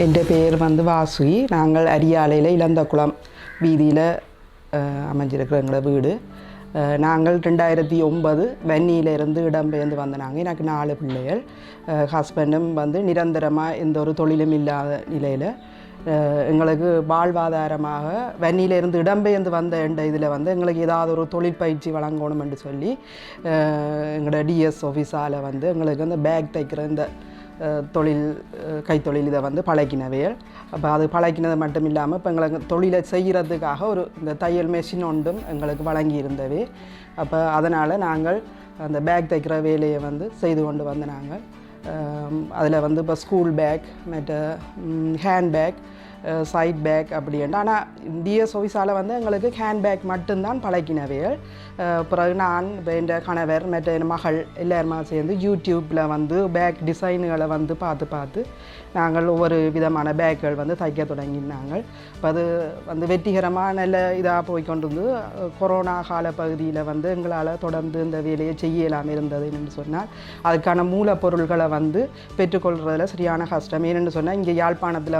എൻ്റെ பேர் வாசுகி. நாங்கள் அரியாலையில் இளந்தக்குளம் வீதியில் அமைஞ்சிருக்கிற எங்களோட வீடு. நாங்கள் 2009 வன்னியிலிருந்து இடம்பெயர்ந்து வந்த நாங்கள். எனக்கு 4 பிள்ளைகள். ஹஸ்பண்டும் நிரந்தரமாக எந்த ஒரு தொழிலும் இல்லாத நிலையில் எங்களுக்கு வாழ்வாதாரமாக வன்னியிலிருந்து இடம்பெயர்ந்து வந்த இதில் எங்களுக்கு ஏதாவது ஒரு தொழிற்பயிற்சி வழங்கணும் என்று சொல்லி எங்களோட டிஎஸ் ஆஃபீஸால் எங்களுக்கு அந்த பேக் தைக்கிற இந்த தொழில் கைத்தொழில் இதை பழக்கினவையல். அப்போ அது பழக்கினது மட்டும் இல்லாமல் இப்போ எங்களுக்கு தொழிலை செய்கிறதுக்காக ஒரு இந்த தையல் மெஷின் ஒன்றும் எங்களுக்கு வழங்கி இருந்தவே. அப்போ அதனால் நாங்கள் அந்த பேக் தைக்கிற வேலையை செய்து கொண்டு வந்த நாங்கள். அதில் இப்போ ஸ்கூல் பேக், மற்ற ஹேண்ட் பேக், சைட் பேக் அப்படின்ட்டு. ஆனால் டிஎஸ் ஆஃபீஸால் எங்களுக்கு ஹேண்ட் பேக் மட்டும்தான் பழக்கினவையல். பிறகு நான் இப்போ என் கணவர் மற்ற என் மகள் எல்லாருமா சேர்ந்து யூடியூப்பில் பேக் டிசைனுகளை பார்த்து நாங்கள் ஒவ்வொரு விதமான பேக்குகள் தைக்க தொடங்கினாங்க. இப்போ அது வெற்றிகரமாக நல்ல இதாக போய்கொண்டிருந்து கொரோனா கால பகுதியில் எங்களால் தொடர்ந்து இந்த வேலையை செய்யலாம் இருந்தது என்று சொன்னால் அதுக்கான மூலப்பொருள்களை பெற்றுக்கொள்கிறதுல சரியான கஷ்டம். ஏன்னு சொன்னால் இங்கே யாழ்ப்பாணத்தில்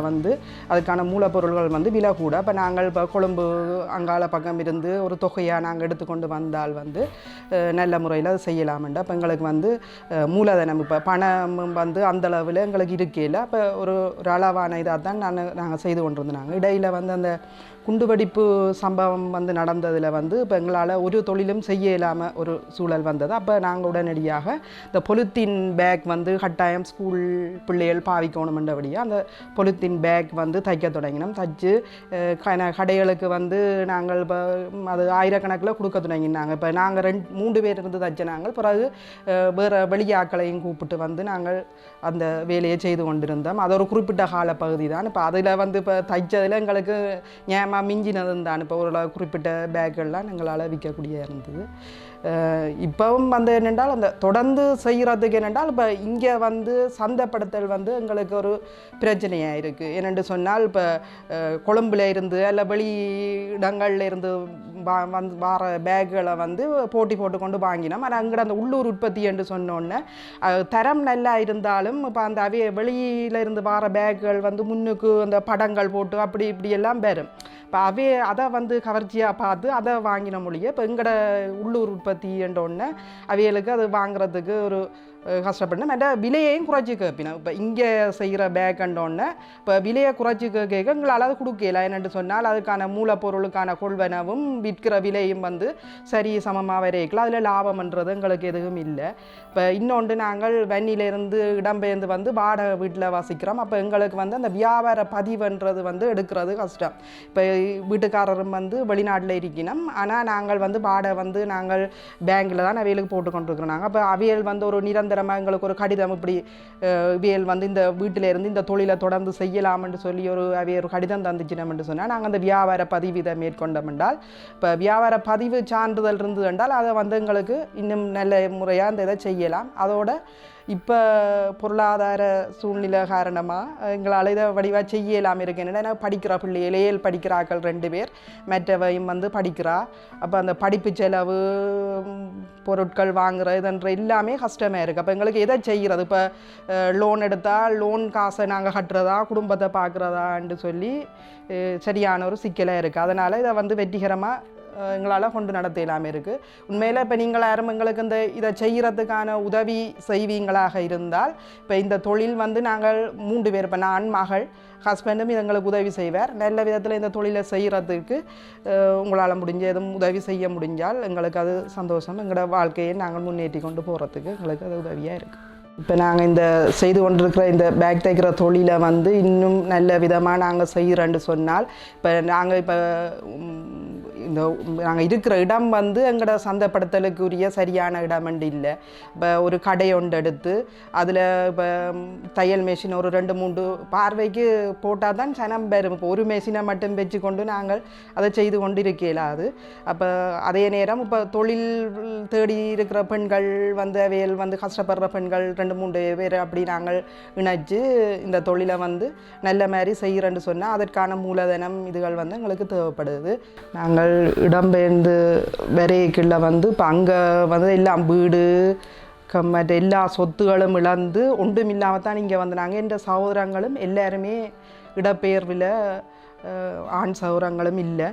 அதுக்கான மூலப்பொருள்கள் விலை கூட. இப்போ நாங்கள் இப்போ கொழும்பு அங்கால பக்கம் இருந்து ஒரு தொகையாக நாங்கள் எடுத்துக்கொண்டு வந்தால் நல்ல முறையில் அது செய்யலாம்ண்டு. அப்போ எங்களுக்கு மூலதனம் இப்போ பணம் அந்தளவில் எங்களுக்கு இருக்கையில் அப்போ ஒரு அளவான இதாக தான் நாங்கள் செய்து கொண்டிருந்தாங்க. இடையில் அந்த குண்டுவெடிப்பு சம்பவம் நடந்ததில் இப்போ எங்களால் ஒரு தொழிலும் செய்ய இல்லாமல் ஒரு சூழல் வந்தது. அப்போ நாங்கள் உடனடியாக இந்த பொலித்தீன் பேக் கட்டாயம் ஸ்கூல் பிள்ளைகள் பாவிக்கணுமென்றபடியாக அந்த பொலித்தீன் பேக் தைக்க தொடங்கினோம். தைச்சு கடைகளுக்கு நாங்கள் இப்போ அது ஆயிரக்கணக்கில் கொடுக்க தொடங்கினாங்க. இப்போ நாங்கள் 3 பேர் இருந்து தைச்ச நாங்கள். பிறகு வேறு வெளியாக்களையும் கூப்பிட்டு நாங்கள் அந்த வேலையை செய்து கொண்டிருந்தோம். அது ஒரு குறிப்பிட்ட கால பகுதி தான். இப்போ அதில் இப்போ தைச்சதில் எங்களுக்கு மிஞ்சினது தான். இப்போ ஒரு குறிப்பிட்ட பேக்கெல்லாம் எங்களால் விற்கக்கூடிய இருந்தது. இப்போவும் என்னென்றால் அந்த தொடர்ந்து செய்கிறதுக்கு என்னென்றால் இப்போ இங்கே சந்தைப்படுத்தல் எங்களுக்கு ஒரு பிரச்சனையாக இருக்குது. ஏனென்று சொன்னால் இப்போ கொழும்புல இருந்து அல்ல வெளி இடங்களில் இருந்து வார பேக்குகளை போட்டி போட்டுக்கொண்டு வாங்கினோம். ஆனால் அங்கே அந்த உள்ளூர் உற்பத்தி என்று சொன்னோன்னே தரம் நல்லா இருந்தாலும் இப்போ அந்த வெளியில் இருந்து வார பேக்குகள் முன்னுக்கு அந்த படங்கள் போட்டு அப்படி இப்படி எல்லாம் வரும். இப்போ அதை கவர்ச்சியாக பார்த்து அதை வாங்கின மொழியை இப்போ எங்களோட உள்ளூர் உற்பத்தி என்றோடனே அவைகளுக்கு அது வாங்குறதுக்கு ஒரு கஷ்டப்படணும். மற்ற விலையையும் குறைச்சி கேட்பினோம். இப்போ இங்கே செய்கிற பேக்கண்டோன்னே இப்போ விலையை குறைச்சி கேட்க எங்களால் அது கொடுக்கல. என்னென்று சொன்னால் அதுக்கான மூலப்பொருளுக்கான கொள்வனவும் விற்கிற விலையும் சரி சமமாக வரைக்கலாம். அதில் லாபம்ன்றது எங்களுக்கு எதுவும் இல்லை. இப்போ இன்னொன்று நாங்கள் வன்னியிலேருந்து இடம்பெயர்ந்து வாடகை வீட்டில் வசிக்கிறோம். அப்போ எங்களுக்கு அந்த வியாபார பதிவுன்றது எடுக்கிறது கஷ்டம். இப்போ வீட்டுக்காரரும் வெளிநாட்டில் இருக்கணும். ஆனால் நாங்கள் வாடகை நாங்கள் பேங்கில் தான் அவைகளுக்கு போட்டு கொண்டிருக்கிறோம். நாங்கள் அப்போ அவையல் ஒரு நிரந்தரமாக எங்களுக்கு ஒரு கடிதம் இப்படி இவியல் இந்த வீட்டிலேருந்து இந்த தொழிலை தொடர்ந்து செய்யலாம்னு சொல்லி ஒரு கடிதம் தந்துச்சினோம்னு சொன்னால் நாங்கள் அந்த வியாபார பதிவு இதை மேற்கொண்டோம் என்றால் இப்போ வியாபார பதிவு சான்றிதழ் இருந்தது என்றால் அதை எங்களுக்கு இன்னும் நல்ல முறையாக அந்த இதை செய்யலாம். அதோட இப்போ பொருளாதார சூழ்நிலை காரணமாக எங்களால் இதை வடிவாக செய்யலாம் இருக்கேன். ஏன்னா படிக்கிற பிள்ளைகள் ஏழு படிக்கிறாக்கள் 2 பேர், மற்றவையும் படிக்கிறா. அப்போ அந்த படிப்பு செலவு பொருட்கள் வாங்குறதுன்ற எல்லாமே கஷ்டமாக இருக்குது. அப்போ எங்களுக்கு எதை செய்கிறது? இப்போ லோன் எடுத்தால் லோன் காசை நாங்கள் கட்டுறதா குடும்பத்தை பார்க்குறதான்னு சொல்லி சரியான ஒரு சிக்கலாக இருக்குது. அதனால் இதை வெற்றிகரமாக எங்களால் கொண்டு நடத்த இல்லாமல் இருக்குது. உண்மையில் இப்போ நீங்கள் யாரும் எங்களுக்கு இதை செய்கிறதுக்கான உதவி செய்வீங்களாக இருந்தால் இப்போ இந்த தொழில் நாங்கள் 3 பேர், இப்போ நான் மகள் ஹஸ்பண்டும் எங்களுக்கு உதவி செய்வார். நல்ல விதத்தில் இந்த தொழிலை செய்கிறதுக்கு உங்களால் முடிஞ்ச எதுவும் உதவி செய்ய முடிஞ்சால் எங்களுக்கு அது சந்தோஷம். எங்களோட வாழ்க்கையை நாங்கள் முன்னேற்றி கொண்டு போகிறதுக்கு எங்களுக்கு அது உதவியாக இருக்குது. இப்போ நாங்கள் இந்த செய்து கொண்டிருக்கிற இந்த பேக் தைக்கிற தொழிலை இன்னும் நல்ல விதமாக நாங்கள் செய்கிறோன்னு சொன்னால் இப்போ நாங்கள் இப்போ இந்த நாங்கள் இருக்கிற இடம் எங்களோட சந்தைப்படுத்தலுக்குரிய சரியான இடமெண்டு இல்லை. இப்போ ஒரு கடை ஒன்று எடுத்து அதில் இப்போ தையல் மெஷின் ஒரு 2-3 பார்வைக்கு போட்டால் தான் சனம் பெறும். இப்போ ஒரு மெஷினை மட்டும் வச்சு கொண்டு நாங்கள் அதை செய்து கொண்டு இருக்கலாது. அப்போ அதே நேரம் இப்போ தொழில் தேடி இருக்கிற பெண்கள் அவையல் கஷ்டப்படுற பெண்கள் 2-3 பேர் அப்படி நாங்கள் இணைச்சு இந்த தொழிலை நல்ல மாதிரி செய்கிறேன்னு சொன்னால் அதற்கான மூலதனம் இதுகள் எங்களுக்கு தேவைப்படுது. நாங்கள் இடம்பெயர்ந்து வரைக்குள்ள இப்போ அங்கே எல்லாம் வீடு மற்ற எல்லா சொத்துகளும் இழந்து ஒன்றும் இல்லாமல் தான் இங்கே வந்தாங்க. என்ற சகோதரங்களும் எல்லாருமே இடப்பெயர்வில் ஆண் சகோதரங்களும் இல்லை,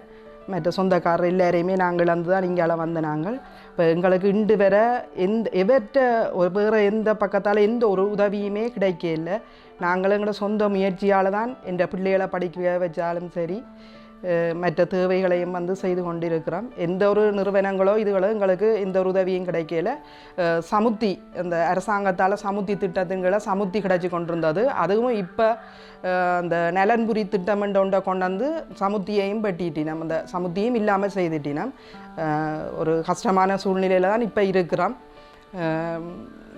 மற்ற சொந்தக்காரர் எல்லாரையுமே நாங்கள் இழந்து தான் இங்கே வந்த நாங்கள். இப்போ எங்களுக்கு இன்று வர வேறு எந்த பக்கத்தால் எந்த ஒரு உதவியுமே கிடைக்க இல்லை. நாங்கள் எங்களோட சொந்த முயற்சியால் தான் என்ற பிள்ளைகளை படிக்க வச்சாலும் சரி, மற்ற தேவைகளையும் செய்து கொண்டிருக்கிறோம். எந்த ஒரு நிறுவனங்களோ இதுகளோ எங்களுக்கு எந்த ஒரு உதவியும் கிடைக்கல. சமுத்தி இந்த அரசாங்கத்தால் சமுத்தி திட்டத்துங்களை சமுத்தி கிடைச்சி கொண்டிருந்தது. அதுவும் இப்போ அந்த நலன்புரி திட்டம் ஒன்றை கொண்டு வந்து சமுத்தியையும் வெட்டிட்டினோம், அந்த சமுத்தியும் இல்லாமல் செய்துட்டினோம். ஒரு கஷ்டமான சூழ்நிலையில் தான் இப்போ இருக்கிறோம்.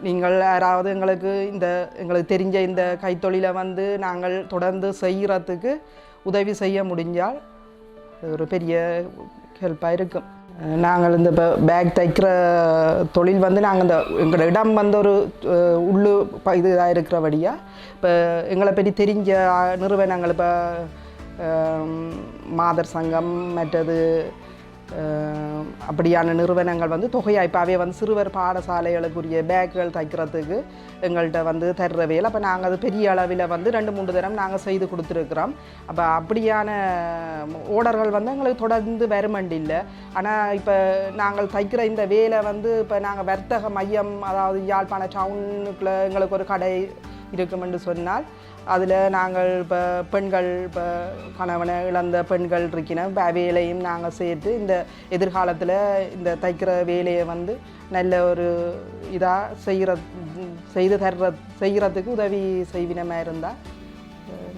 நீங்கள் யாராவது எங்களுக்கு தெரிஞ்ச இந்த கைத்தொழிலை நாங்கள் தொடர்ந்து செய்கிறதுக்கு உதவி செய்ய முடிஞ்சால் ஒரு பெரிய ஹெல்ப்பாக இருக்கும். நாங்கள் இந்த இப்போ பேக் தைக்கிற தொழில் நாங்கள் இந்த எங்களோட இடம் ஒரு உள்ளு இதாக இருக்கிறபடியாக இப்போ எங்களை பற்றி தெரிஞ்ச நிறுவனங்கள் இப்போ மாதர் சங்கம் மற்றது அப்படியான நிறுவனங்கள் தொகையாய்ப்பாகவே சிறுவர் பாடசாலைகளுக்குரிய பேக்குகள் தைக்கிறதுக்கு எங்கள்கிட்ட தர்ற வேலை. அப்போ நாங்கள் அது பெரிய அளவில் 2-3 தரம் நாங்கள் செய்து கொடுத்துருக்குறோம். அப்போ அப்படியான ஓர்டர்கள் எங்களுக்கு தொடர்ந்து வருமண்டில்லை. ஆனால் இப்போ நாங்கள் தைக்கிற இந்த வேலை இப்போ நாங்கள் வர்த்தக மையம், அதாவது யாழ்ப்பாண டவுனுக்குள்ளே எங்களுக்கு ஒரு கடை இருக்குமென்று சொன்னால் அதில் நாங்கள் இப்போ பெண்கள், இப்போ கணவனை இழந்த பெண்கள் இருக்கணும், இப்போ வேலையும் நாங்கள் சேர்த்து இந்த எதிர்காலத்தில் இந்த தைக்கிற வேலையை நல்ல ஒரு இதாக செய்கிறதுக்கு உதவி செய்வினமாக இருந்தால்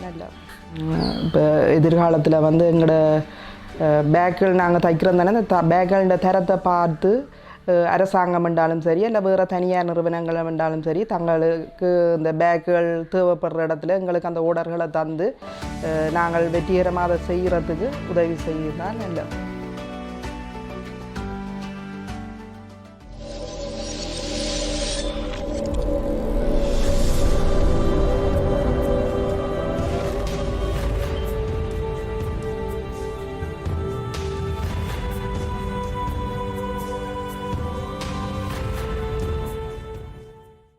நல்லா. இப்போ எதிர்காலத்தில் எங்களோட பேக்குகள் நாங்கள் தைக்கிறோம் தானே, இந்த பேக்குகளோட தரத்தை பார்த்து அரசாங்கம் என்றாலும் சரி, இல்லை வேறு தனியார் நிறுவனங்கள் என்றாலும் சரி, தங்களுக்கு இந்த பேக்குகள் தேவைப்படுற இடத்துல எங்களுக்கு அந்த ஓர்டர்களை தந்து நாங்கள் வெற்றிகரமாக அதை செய்கிறதுக்கு உதவி செய்தால் நல்லது.